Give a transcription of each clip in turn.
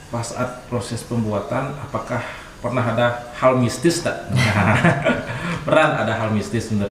pas saat proses pembuatan apakah pernah ada hal mistis tak? Pernah ada hal mistis bener.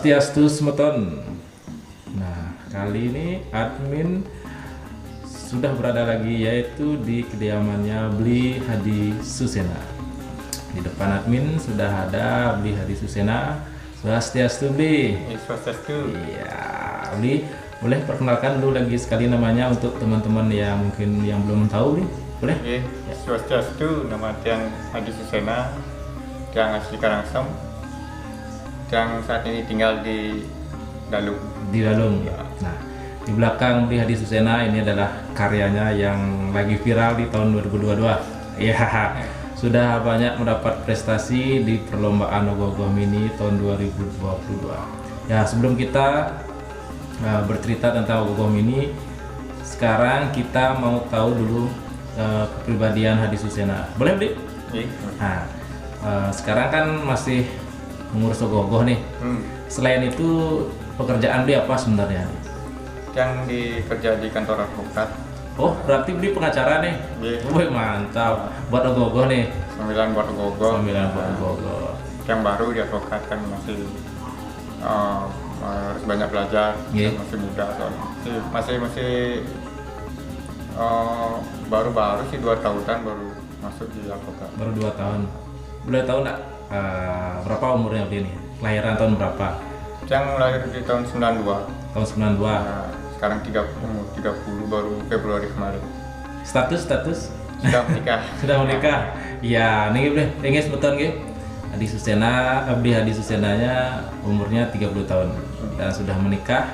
Swastiastu semeton. Nah, kali ini admin sudah berada lagi yaitu di kediamannya Bli Hadi Susena. Di depan admin sudah ada Bli Hadi Susena. Swastiastu Bli. Swastiastu. Iya, Bli, boleh perkenalkan dulu lagi sekali namanya untuk teman-teman yang mungkin yang belum tahu, Bli? Boleh? Ya. Swastiastu, nama Tiang Hadi Susena, Tiang asli Karangsem, yang saat ini tinggal di Dalung. Di Dalung. Ya. Nah, di belakang Bli Hadi Susena ini adalah karyanya yang lagi viral di tahun 2022. Ya, sudah banyak mendapat prestasi di perlombaan Ogoh-Ogoh Mini tahun 2022. Ya, sebelum kita bercerita tentang Ogoh-Ogoh Mini, sekarang kita mau tahu dulu kepribadian Hadi Susena. Boleh, Bli? Ya. Nah, sekarang kan masih mengurus Ogoh-Ogoh nih. Selain itu pekerjaan Bli apa sebenarnya? Yang dikerja di kantor advokat. Oh, berarti Bli pengacara nih? Iya. Wih, mantap. Buat Ogoh-Ogoh nih? Sambilan buat Ogoh-Ogoh. Sambilan buat Ogoh-Ogoh. Yang baru di advokat kan masih harus banyak belajar. Iya. Masih muda soalnya. Masih baru-baru sih 2 tahunan baru masuk di advokat. Baru 2 tahun. Boleh tahu nggak berapa umurnya Bli nih? Kelahiran tahun berapa? Yang lahir di tahun 92. Tahun 92. Nah, sekarang 30 baru Februari kemarin. Status? Sudah menikah. Sudah menikah? Iya, nih Bli, ini sebutan Bli. Hadi Susena, Bli Hadi Susenanya umurnya 30 tahun dan sudah menikah,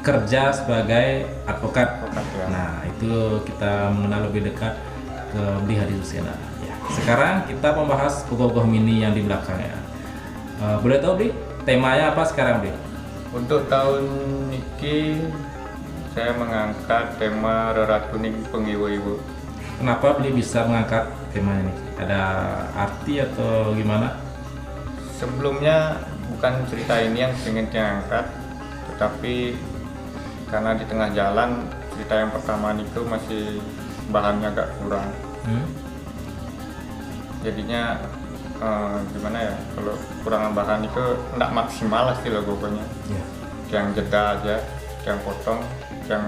kerja sebagai advokat. Ya. Nah, itu kita mengenal lebih dekat ke Bli Hadi Susena. Ya. Sekarang kita membahas Ogoh-Ogoh Mini yang di belakangnya. Boleh tahu Bli, temanya apa sekarang Bli? Untuk tahun ini saya mengangkat tema Rerat Kuning Pengiwu-iwu. Kenapa Bli bisa mengangkat tema ini? Ada arti atau gimana? Sebelumnya bukan cerita ini yang ingin diangkat, tetapi karena di tengah jalan cerita yang pertama itu masih bahannya agak kurang. Jadinya gimana ya, kalau kurang bahan itu nggak maksimal sih logonya. Yang jeda aja, yang potong, yang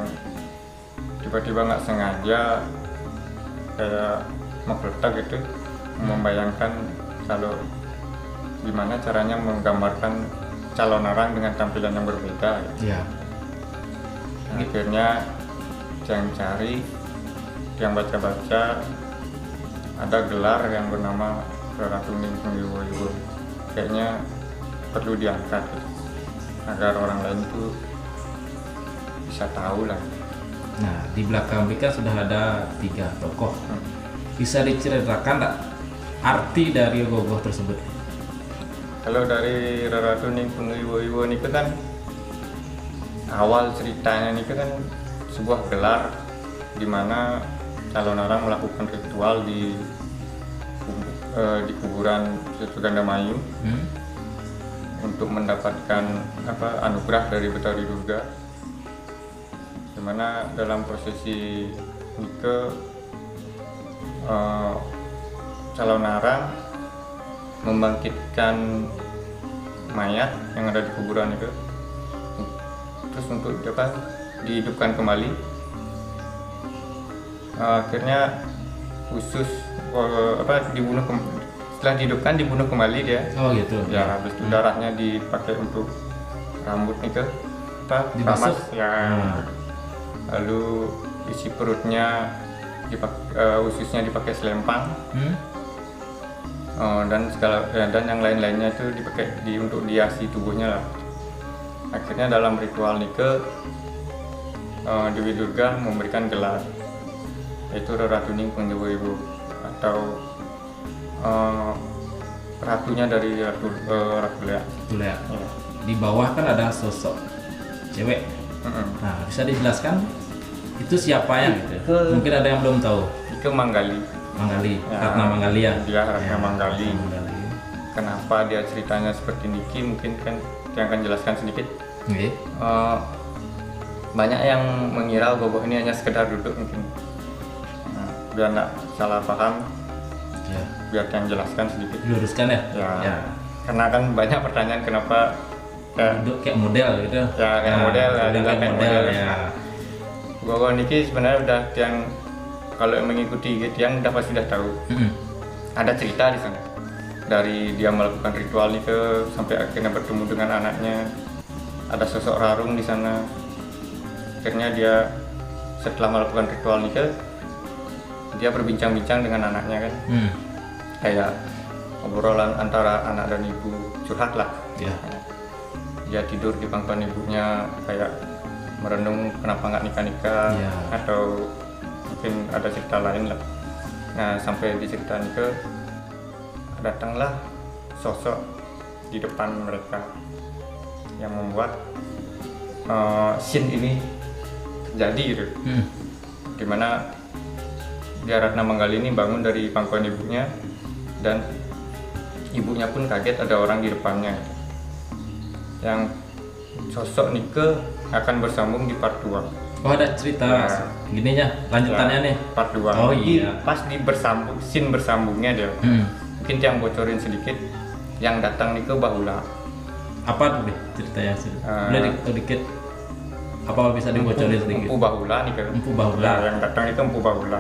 tiba-tiba nggak sengaja kayak meletak gitu, membayangkan kalau gimana caranya menggambarkan calon orang dengan tampilan yang berbeda gitu. Nah, akhirnya yang cari, yang baca-baca, ada gelar yang bernama Ratu Ning Pengwiwo. Kayaknya perlu diangkat gitu, agar orang lain tuh bisa tahu lah. Nah, di belakang Bika sudah ada 3 tokoh. Bisa diceritakan tak arti dari ogoh-ogoh tersebut? Kalau dari Ratu Ning Pengwiwo ini kan awal ceritanya ini kan sebuah gelar di mana calon orang melakukan ritual di kuburan Situ Gandamayu untuk mendapatkan anugerah dari Betari Durga, di mana dalam prosesi nike calon orang membangkitkan mayat yang ada di kuburan itu, terus untuk dihidupkan kembali. Akhirnya usus setelah dihidupkan dibunuh kembali dia. Oh gitu. Ya, habis itu darahnya dipakai untuk rambut itu dibasuh ya. Lalu isi perutnya ususnya dipakai selempang. Dan yang lain-lainnya itu dipakai untuk dihiasi tubuhnya lah. Akhirnya dalam ritual nike Dewi Durga memberikan gelar, yaitu Ratu Ning Pengwiwo atau ratunya dari Ratu Lea. Ya. Di bawah kan ada sosok cewek. Nah, bisa dijelaskan itu siapa yang gitu? Mungkin ada yang belum tahu. Itu Manggali. Ya, Ratna Manggali ya. Dia Ratna Manggali. Manggali. Kenapa dia ceritanya seperti Niki? Mungkin kan yang akan jelaskan sedikit. Banyak yang mengira ogoh ini hanya sekedar duduk mungkin. Biar nggak salah paham. Biar yang jelaskan sedikit. Diluruskan ya. Karena kan banyak pertanyaan kenapa duduk kayak model gitu. Ya kayak model, kayak model ya. Ogoh Niki sebenarnya udah yang kalau yang mengikuti yang udah pasti sudah tahu. Ada cerita di sana. Dari dia melakukan ritual nike sampai akhirnya bertemu dengan anaknya. Ada sosok Rarung di sana. Akhirnya dia setelah melakukan ritual nike, dia berbincang-bincang dengan anaknya kan. Kayak obrolan antara anak dan ibu, curhat lah. Dia tidur di pangkuan ibunya kayak merenung kenapa nggak nikah-nikah, atau mungkin ada cerita lain lah. Nah, sampai di cerita nike datanglah sosok di depan mereka yang membuat scene ini jadi gitu. Dimana dia Ratna Manggali ini bangun dari pangkuan ibunya dan ibunya pun kaget ada orang di depannya. Yang sosok nike akan bersambung di part 2. Oh, ada cerita gininya, lanjutannya nih. Part 2. Oh iya. Pas di scene bersambungnya dia. Mungkin yang bocorin sedikit, yang datang nike Bahula. Apa tuh ceritanya sih? Boleh dikit. Apa bisa dibocorin sedikit? Empu Bahula nih kan. Empu Bahula. Yang datang itu Empu Bahula.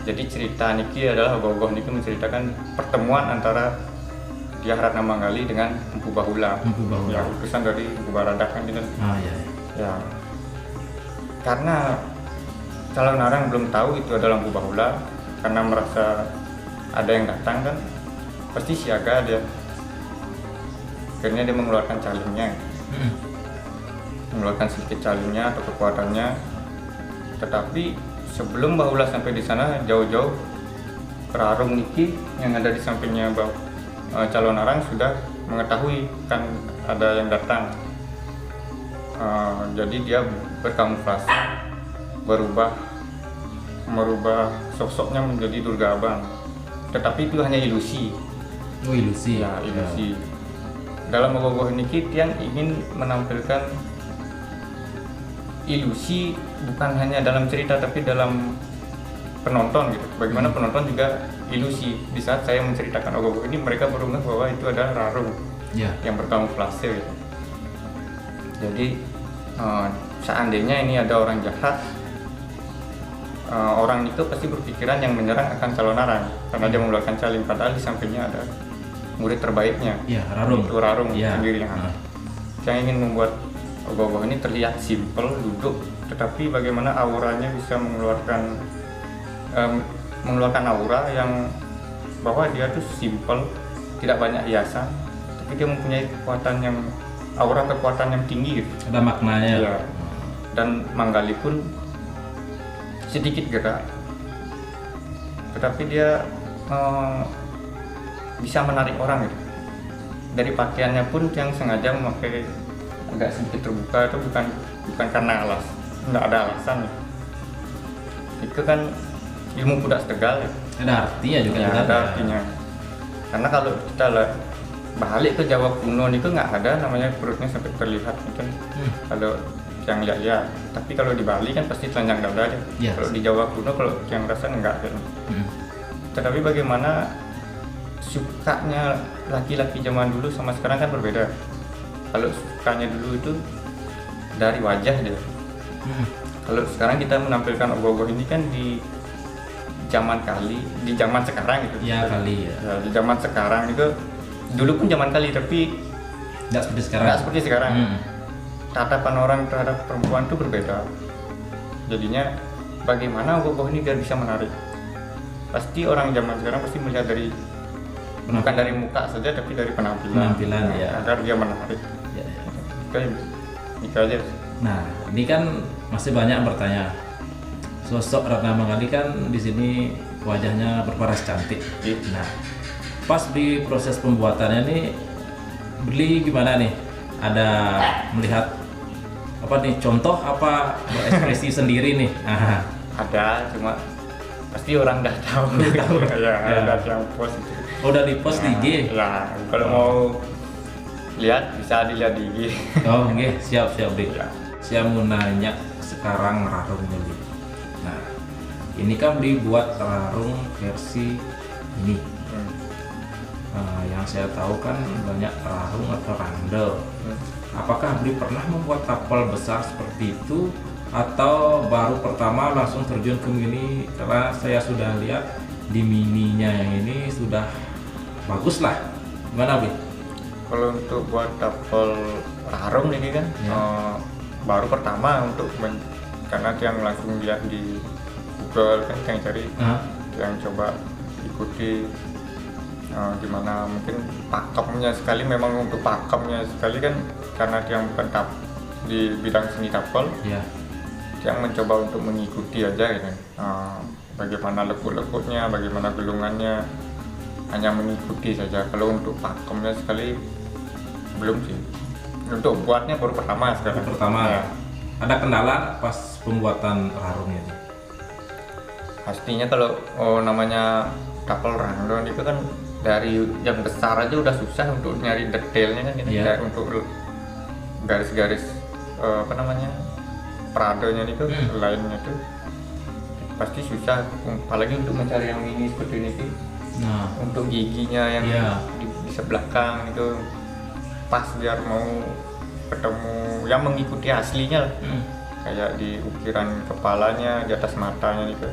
Jadi cerita niki adalah ogoh-ogoh niki menceritakan pertemuan antara Dyah Ratna Manggali dengan Empu Bahula. Ya, utusan dari Empu Baradak kan gitu. Ya. Karena calon orang belum tahu itu adalah Empu Bahula, karena merasa ada yang datang kan, pasti siaga dia. Akhirnya dia mengeluarkan calingnya, mengeluarkan sedikit calingnya atau kekuatannya. Tetapi sebelum Bahula sampai di sana, jauh-jauh Rarung niki yang ada di sampingnya calon orang sudah mengetahui kan ada yang datang. Jadi dia berkamuflase, merubah sosoknya menjadi Durga Abang. Tetapi itu hanya ilusi. Oh, ilusi. Ya, ilusi. Dalam ogoh-ogoh niki yang ingin menampilkan ilusi bukan hanya dalam cerita tapi dalam penonton gitu. Bagaimana penonton juga ilusi di saat saya menceritakan ogoh-ogoh ini, mereka berumah bahwa itu adalah rarung yang berkamuflase gitu. Jadi seandainya ini ada orang jahat, orang itu pasti berpikiran yang menyerang akan calon Narang karena dia mengeluarkan caling, padahal di sampingnya ada murid terbaiknya, Rarung. itu Rarung sendiri. Saya ingin membuat ogoh-ogoh ini terlihat simpel, duduk, tetapi bagaimana auranya bisa mengeluarkan aura yang bahwa dia tuh simpel, tidak banyak hiasan, tapi dia mempunyai kekuatan yang tinggi gitu. Ada maknanya. Ya. Dan Manggali pun sedikit gerak, tetapi dia bisa menarik orang gitu. Dari pakaiannya pun yang sengaja memakai agak sedikit terbuka itu bukan karena nggak ada alasan. Itu kan ilmu kuda setegal ya. Ada artinya juga. Ya, ada artinya. Karena kalau kita balik ke Jawa kuno itu nggak ada namanya perutnya sampai terlihat gitu. Kalau yang lihat, tapi kalau di Bali kan pasti telanjang dada aja. Yes. Kalau di Jawa kuno kalau yang rasa enggak gitu. Tetapi bagaimana sukanya laki-laki zaman dulu sama sekarang kan berbeda. Kalau sukanya dulu itu dari wajah dia. Kalau sekarang kita menampilkan ogoh-ogoh ini kan di zaman sekarang gitu. Ya kali ya. Ya, di zaman sekarang itu dulu pun zaman kali tapi nggak seperti sekarang. Tatapan orang terhadap perempuan itu berbeda. Jadinya bagaimana ogoh-ogoh ini biar bisa menarik? Pasti orang zaman sekarang pasti melihat dari bukan dari muka saja tapi dari penampilan ya, agar dia menarik. Itu aja. Nah, ini kan masih banyak yang bertanya. Sosok Ratna Manggali kan di sini wajahnya berparas cantik. Nah, pas di proses pembuatannya nih, beli gimana nih? Ada melihat apa nih? Contoh apa berekspresi sendiri nih? Ada, cuma pasti orang dah tahu. Ada yang post itu. Udah di post di IG. Ya, kalau mau lihat bisa dilihat di IG. Oh, nggih, siap Bri. Saya mau nanya sekarang rarung ini. Nah, ini kan dibuat rarung versi ini. Yang saya tahu kan banyak rarung atau randel. Apakah Bri pernah membuat tapel besar seperti itu atau baru pertama langsung terjun ke mini? Karena saya sudah lihat di mininya yang ini sudah bagus lah. Gimana Bri? Kalau untuk buat tapel rarung ini kan baru pertama untuk karena yang langsung lihat di Google kan yang cari yang coba ikuti gimana mungkin pakemnya sekali, memang untuk pakemnya sekali kan karena dia bukan di bidang seni tapel, yang mencoba untuk mengikuti aja gitu. Bagaimana lekuk-lekuknya, bagaimana gelungannya, hanya mengikuti saja. Kalau untuk pakemnya sekali belum sih. Untuk buatnya baru pertama sekarang. Ya. Ada kendala pas pembuatan rarungnya itu? Pastinya kalau namanya tapel randon itu kan dari yang besar aja udah susah untuk nyari detailnya kan gitu. Untuk garis-garis peradonya itu lainnya tuh pasti susah, apalagi untuk mencari yang ini seperti ini sih. Untuk giginya yang di sebelah belakang itu pas biar mau ketemu yang mengikuti aslinya lah. Kayak di ukiran kepalanya, di atas matanya itu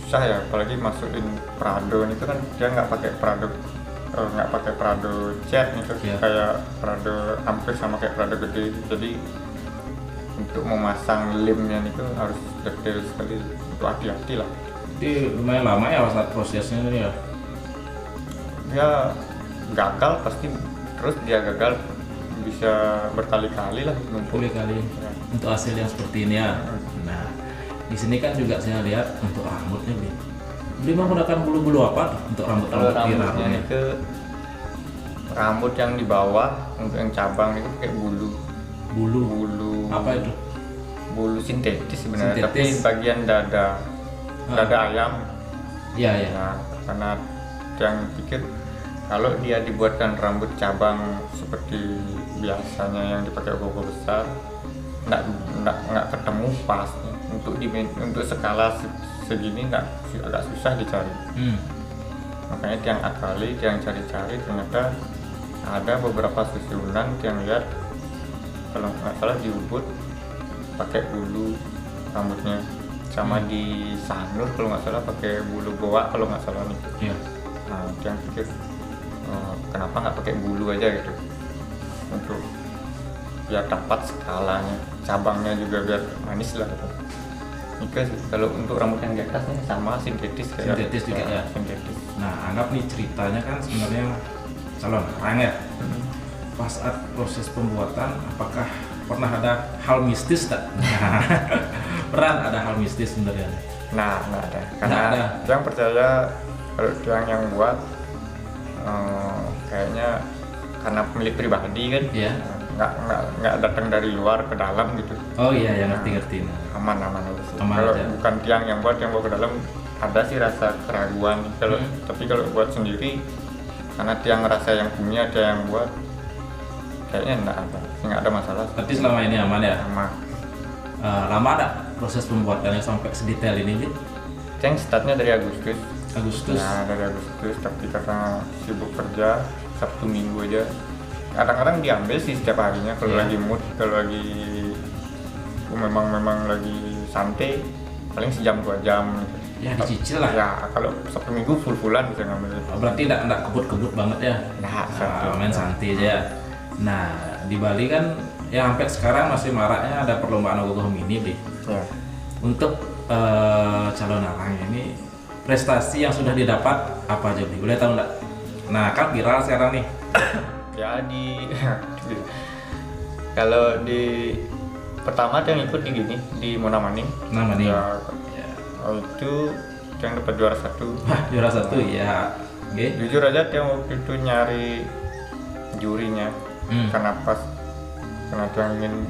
susah ya, apalagi masukin prado itu kan dia nggak pakai prado cat gitu, kayak prado hampir sama kayak prado gede. Jadi untuk memasang limnya itu harus detail sekali, untuk hati-hati lah. Jadi lumayan lama ya saat prosesnya ini ya? Ya gagal pasti, terus dia gagal bisa berkali-kali lah, berkali-kali untuk hasil yang seperti ini ya. Nah, di sini kan juga saya lihat untuk rambutnya Bli menggunakan bulu-bulu apa untuk rambut-rambut di rambutnya? Itu rambut yang di bawah, untuk yang cabang itu pakai bulu apa itu? Bulu sintetis sebenarnya, tapi bagian dada ayam. Iya. Nah, karena yang pikir kalau dia dibuatkan rambut cabang seperti biasanya yang dipakai ogoh-ogoh besar, nggak ketemu pas untuk skala segini, agak susah dicari. Makanya tiang akali, tiang cari-cari, ternyata ada beberapa susunan tiang lihat, kalau nggak salah di Ubud pakai bulu rambutnya, sama di Sanur kalau nggak salah pakai bulu goa kalau nggak salah nih. Nah, tiang pikir kenapa nggak pakai bulu aja gitu, untuk biar dapat skalanya, cabangnya juga biar manis lah gitu. Ini kalau untuk rambut yang di atasnya sama sintetis juga ya. Sintetis. Nah, anggap nih ceritanya kan sebenarnya calon orang ya. Pas saat proses pembuatan, apakah pernah ada hal mistis tak? Pernah ada hal mistis sebenarnya? Nah, nggak ada. Karena yang percaya kalau yang buat kayaknya karena milik pribadi kan. Iya. Nggak datang dari luar ke dalam gitu. Oh iya, yang ngerti. Aman aja sih. Aman Kalau aja. bukan tiang yang buat ke dalam, ada sih rasa keraguan. Tapi kalau buat sendiri, karena tiang rasa yang punya, ada yang buat, kayaknya nggak ada masalah. Berarti selama ini aman ya? Aman. Lama ada proses pembuatannya sampai sedetail ini nih? Tiang startnya dari Agustus. Ya, dari Agustus, tapi karena sibuk kerja, Sabtu Minggu aja. Kadang-kadang diambil sih setiap harinya kalau lagi mood, kalau lagi memang lagi santai, paling sejam 2 jam gitu. Ya dicicil lah. Ya kalau Sabtu Minggu full-fullan bisa ngambil. Berarti enggak kebut-kebut banget ya? Main santai aja. Nah, di Bali kan ya sampai sekarang masih maraknya ada perlombaan ogoh-ogoh mini deh. Ya. Untuk calon arang ini, prestasi yang sudah didapat apa aja nih? Boleh tahu enggak? Nah, kan viral sekarang nih. Ya kalau di pertama yang ikut di Monamaning. Ya, itu yang dapat juara 1. Juara 1 ya. Okay. Jujur aja yang waktu itu nyari jurinya. Karena yang ingin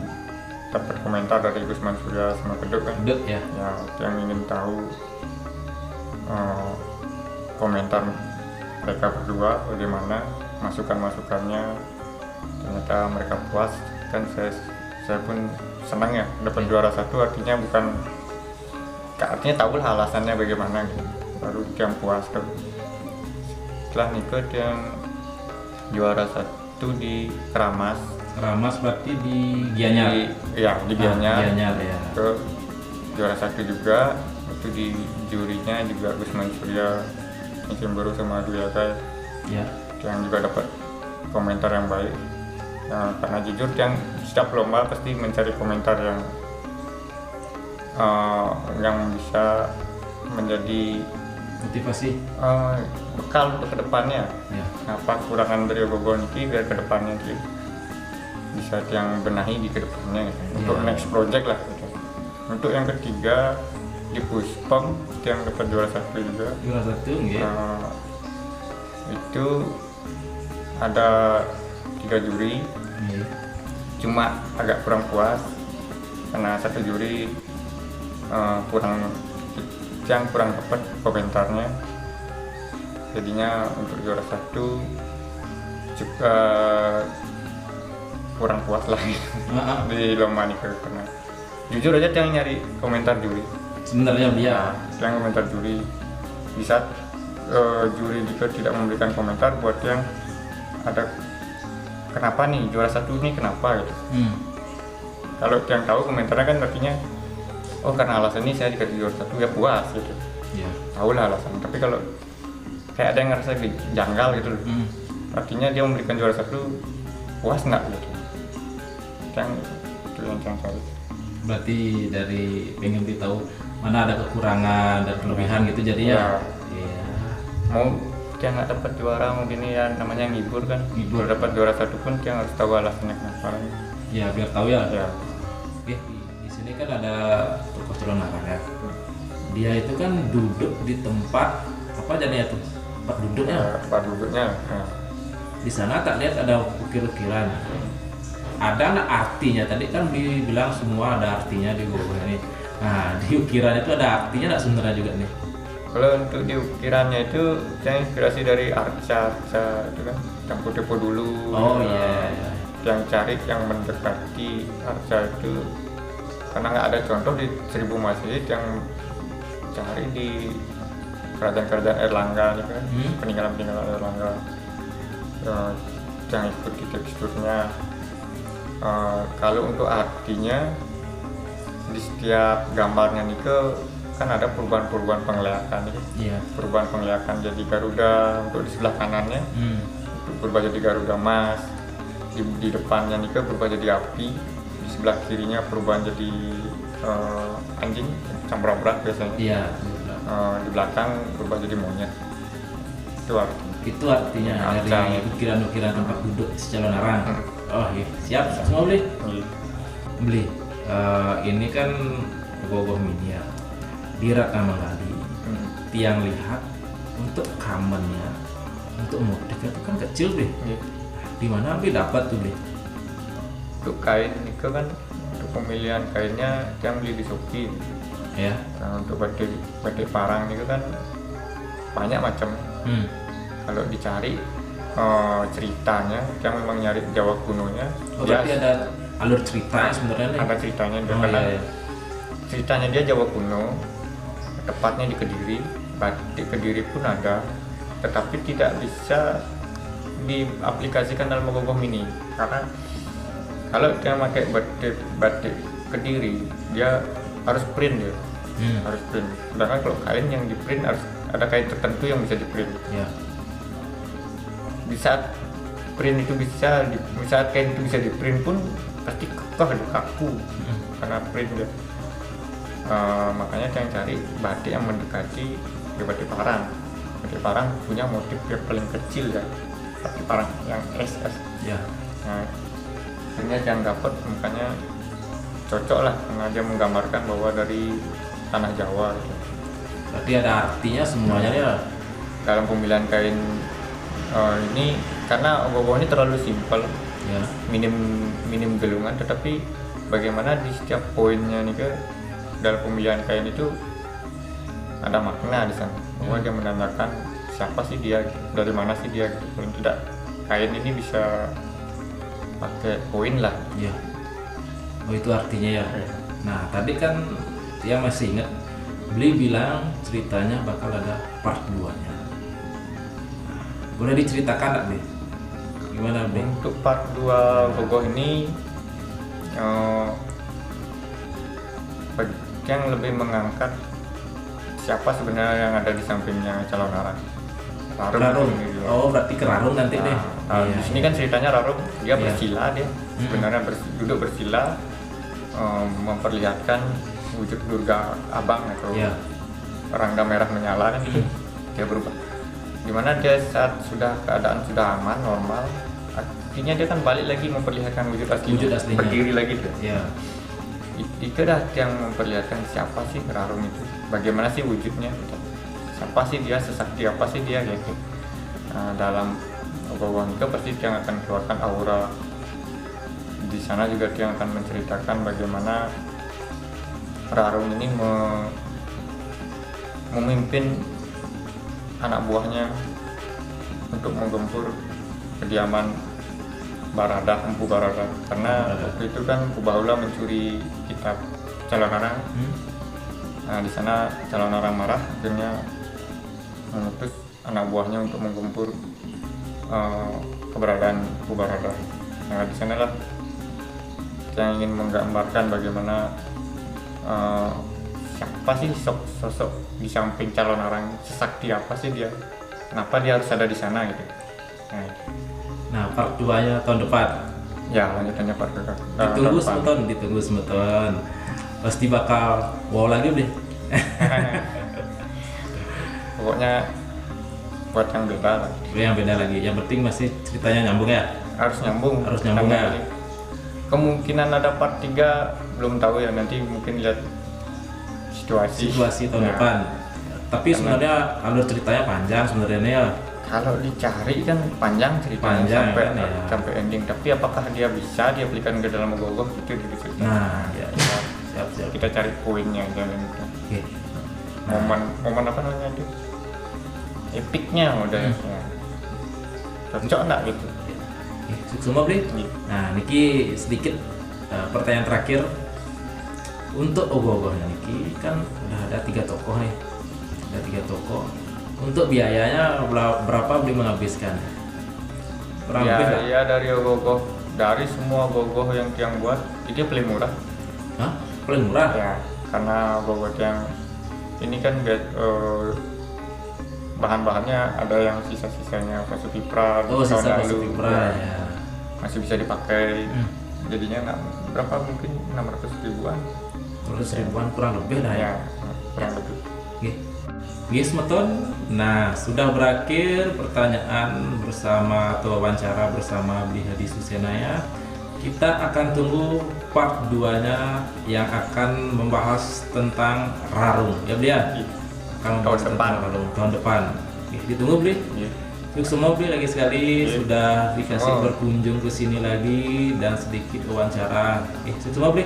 dapat komentar dari Gusman Surya sama Keduk kan. Keduk ya. Ya, yang ingin tahu komentar mereka berdua bagaimana, masukannya, ternyata mereka puas kan. Saya pun senang ya dapat juara 1, artinya tahu lah alasannya bagaimana gitu. Baru yang puas kan. Setelah ikut yang juara 1 di Keramas berarti di Gianyar. Di Gianyar. Ya. Ke juara 1 juga, itu di jurinya juga Gusman Surya, Baru sama Dwi Akai. Ya. Yang juga dapat komentar yang baik. Nah, karena jujur yang setiap lomba pasti mencari komentar yang bisa menjadi motivasi, bekal untuk kedepannya. Ya. Apa kekurangan dari ogoh-ogoh ini biar kedepannya bisa yang benahi di kedepannya gitu. Untuk next project lah gitu. Untuk yang ketiga di Puspeng yang dapat juara 1 juga. Juara 1 gitu. Itu ada 3 juri. Cuma agak kurang puas karena 1 juri kurang dapat komentarnya, jadinya untuk juara 1 juga kurang puas lagi di lomba ini karena jujur aja yang nyari komentar juri sebenarnya dia yang komentar juri bisa juri juga tidak memberikan komentar buat yang ada kenapa nih juara 1 ini kenapa gitu. Kalau yang tahu komentarnya kan artinya karena alasan ini saya dikasih juara 1 ya puas gitu. Tahu lah alasan, tapi kalau kayak ada yang ngerasa janggal gitu artinya dia memberikan juara 1 puas nggak gitu. Itu yang cari. Berarti dari pengen tahu mana ada kekurangan dan kelebihan gitu jadinya. Iya. Mau dia nggak dapat juara mungkin ya namanya ngibur kan. Ngibur dapat juara 1 pun dia harus tahu alasannya kenapa. Ya biar tahu ya. Oke, di sini kan ada tokoh calon arang ya. Dia itu kan duduk di tempat apa jadinya tuh? Tempat duduknya. Tempat duduknya. Di sana tak lihat ada ukir-ukiran. Ada nggak artinya? Tadi kan dibilang semua ada artinya di buku ini. Nah, di ukiran itu ada artinya nggak sebenarnya juga nih? Kalau untuk di ukirannya itu yang inspirasi dari arca itu kan Tempo dulu. Oh iya. Yang cari yang mendekati arca itu karena nggak ada contoh di 1000 masjid yang cari di kerajaan-kerajaan Erlangga gitu kan, peninggalan-peninggalan Erlangga yang ikuti teksturnya. Kalau untuk artinya di setiap gambarnya nih kan ada perubahan-perubahan penglihatan gitu. Perubahan penglihatan jadi Garuda untuk di sebelah kanannya berubah jadi Garuda Mas, di depannya nih berubah jadi api, di sebelah kirinya perubahan jadi anjing cambrak biasanya, di belakang berubah jadi monyet. Itu artinya dari ukiran-ukiran tempat duduk Calon Arang. Oh iya, siap semua beli. Ini kan Ogoh-ogoh mini ya, di Ratna Manggali. Tiang lihat untuk kamennya, untuk motifnya itu kan kecil deh. Di mana beli dapat tuh beli? Untuk kain itu kan, untuk pemilihan kainnya yang beli di Shopee. Ya. Nah, untuk batik parang itu kan banyak macam. Kalau dicari ceritanya, yang memang nyari Jawa kunonya. Berarti ada alur ceritanya sebenarnya nih? Ada ceritanya, karena ceritanya dia Jawa kuno, tepatnya di Kediri. Batik Kediri pun ada, tetapi tidak bisa diaplikasikan dalam Ogoh-ogoh mini, karena kalau dia pakai batik Kediri dia harus print dia. Harus print. Sedangkan kalau kain yang di print harus ada kain tertentu yang bisa di print. Di saat print itu bisa, di saat kain itu bisa di print pun pasti kaku karena print dia. Makanya yang cari batik yang mendekati batik parang. Batik parang punya motif yang paling kecil ya, batik parang yang SS. Nah, akhirnya yang dapat makanya cocok lah, sengaja menggambarkan bahwa dari tanah Jawa gitu. Berarti ada artinya semuanya ya dalam pemilihan kain ini, karena ogoh-ogoh ini terlalu simpel, minim gelungan, tetapi bagaimana di setiap poinnya nih dalam pemilihan kain itu ada makna di sana, bahwa dia menandakan siapa sih dia, dari mana sih dia gitu. Paling tidak kain ini bisa pakai poin lah. Oh itu artinya ya. Nah tadi kan dia masih ingat beli bilang ceritanya bakal ada part 2-nya. Boleh diceritakan nggak Bli? Gimana Bli? Untuk part 2 Ogoh ini yang lebih mengangkat siapa sebenarnya yang ada di sampingnya Calon Arang. Rarung. Oh berarti ke Rarung nanti deh. Di sini kan ceritanya Rarung dia bersila, dia sebenarnya duduk bersila, memperlihatkan wujud Durga Abang atau rangda merah menyala kan gitu. Dia berubah. Dimana dia saat keadaan sudah aman, normal, artinya dia kan balik lagi memperlihatkan wujud aslinya. Berdiri lagi tuh. Itu dah yang memperlihatkan siapa sih Rarung itu, bagaimana sih wujudnya, siapa sih dia, sesakti apa sih dia gitu. Dalam Ogoh-ogoh itu pasti dia akan keluarkan aura. Di sana juga dia akan menceritakan bagaimana Rarung ini memimpin anak buahnya untuk menggempur kediaman Empu Barada, karena waktu itu kan Kubahula mencuri kitab Calon Arang. Nah di sana Calon Arang marah, akhirnya mengutus anak buahnya untuk menggempur keberadaan Empu Barada. Nah di sanalah yang ingin menggambarkan bagaimana siapa sih sosok di samping Calon Arang, sesakti apa sih dia, kenapa dia harus ada di sana gitu. Nah part 2-nya tahun depan. Ya lanjutannya part 2. Ditunggu semeton. Pasti bakal wow lagi deh. Pokoknya buat yang beda lah. Yang beda lagi. Yang penting masih ceritanya nyambung ya. Harus nyambung ya. Kemungkinan ada part 3 belum tahu ya, nanti mungkin lihat situasi tahun depan. Tapi sebenarnya alur ceritanya panjang sebenarnya ya. Kalau dicari kan panjang ceritanya sampai ending, tapi apakah dia bisa diaplikasikan ke dalam Ogoh-ogoh itu diceritain. Nah, siap. Kita cari poinnya jalan itu. Momen apa namanya itu? Epicnya udah. Cocok enggak gitu. Semua Bli. Nah, niki sedikit pertanyaan terakhir. Untuk ogoh-ogohnya niki kan udah ada 3 tokoh nih, ada 3 tokoh. Untuk biayanya berapa beli menghabiskan? Kurang lebih nggak? Ya dari ogoh-ogoh, dari semua ogoh-ogoh yang tiang buat itu paling murah. Hah? Paling murah? Ya, karena ogoh-ogoh tiang ini kan bahan-bahannya ada yang sisa-sisanya masuk pipra Oh, tahun sisa lalu, pipra ya. masih bisa dipakai. Jadinya berapa, mungkin 600 ribuan 100 ribuan kurang lebih lah ya. ya, kurang lebih. Guys, meton. Nah, sudah berakhir pertanyaan bersama atau wawancara bersama Bli Hadi Susena ya. Kita akan tunggu part 2-nya yang akan membahas tentang Rarung ya Bli ya. Akan membahas tentang Rarung tahun depan. Oke, ditunggu Bli. Untuk semua Bli lagi sekali sudah dikasih berkunjung ke sini lagi dan sedikit wawancara. Semua Bli.